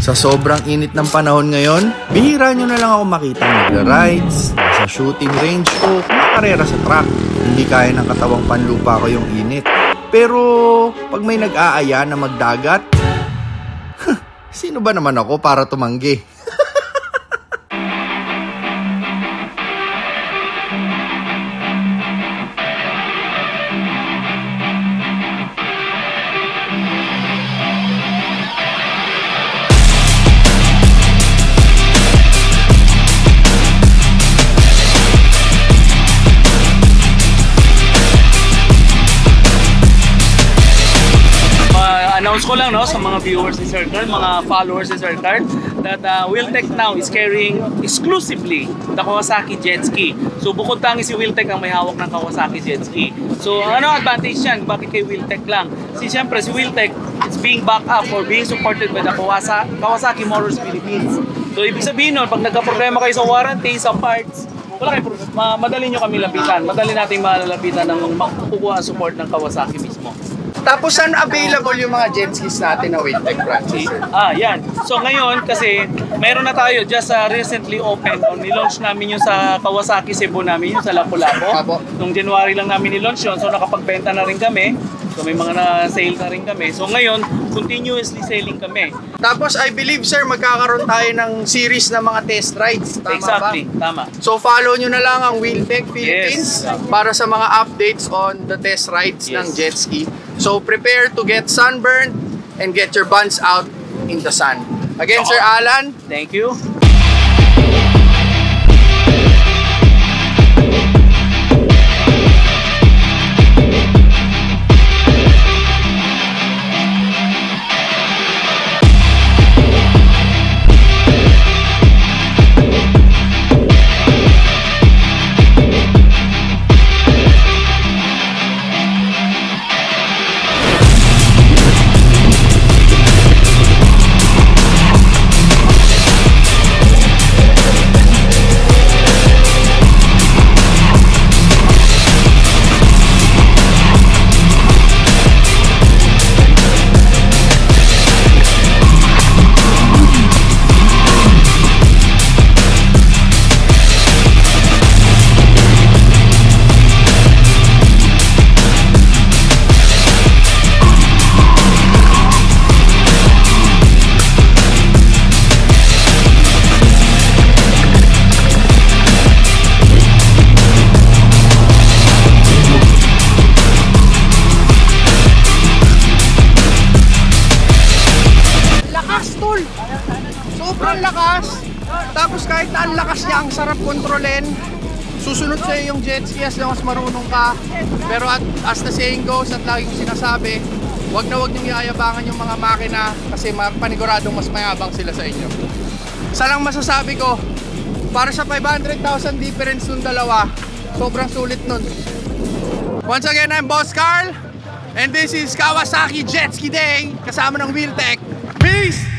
Sa sobrang init ng panahon ngayon, bihira nyo na lang ako makita nagra-rides, sa shooting range o kumakarera sa track. Hindi kaya ng katawang panlupa ko yung init. Pero pag may nag-aaya na magdagat, sino ba naman ako para tumanggi? Announce ko lang no, sa mga viewers ni Sir Carl, mga followers ni Sir Carl, that Wiltec now is carrying exclusively the Kawasaki Jet Ski. So bukod tangi si Wiltec ang may hawak ng Kawasaki Jet Ski. So ano advantage yan? Bakit kay Wiltec lang? Siyempre si Wiltec is being backed up or being supported by the Kawasaki Motors Philippines. So ibig sabihin nun, pag nagka-problema kayo sa warranty, sa parts, wala kayo problema. Madali nyo kami lapitan. Madali natin malalapitan ng makukuha ang support ng Kawasaki mismo. Tapos saan available yung mga jet skis natin na Wiltec branches? Yan. So ngayon kasi meron na tayo just recently open. Nilaunch namin yung sa Kawasaki Cebu namin, yung sa Lapu-Lapu. Nung January lang namin nilaunch yun. So nakapagbenta na rin kami. So may mga na-sale na rin kami. So ngayon, continuously selling kami. Tapos I believe sir, magkakaroon tayo ng series na mga test rides. Tama exactly, ba? Tama. So follow nyo na lang ang Wiltec Philippines yes, para sa mga updates on the test rides ng jet ski. So prepare to get sunburned and get your buns out in the sun. Again, Sir Alan. Thank you. Sobrang lakas. Tapos kahit na ang lakas niya, ang sarap kontrolin. Susunod sa'yo yung jet ski as long as marunong ka. Pero as the saying goes, at lagi kong sinasabi, wag na wag niyong iayabangan yung mga makina kasi paniguradong mas mayabang sila sa inyo. Isa lang masasabi ko, para sa 500,000 difference nung dalawa, sobrang sulit nun. Once again, I'm Boss Carl, and this is Kawasaki Jet Ski Day kasama ng Wiltec. Peace!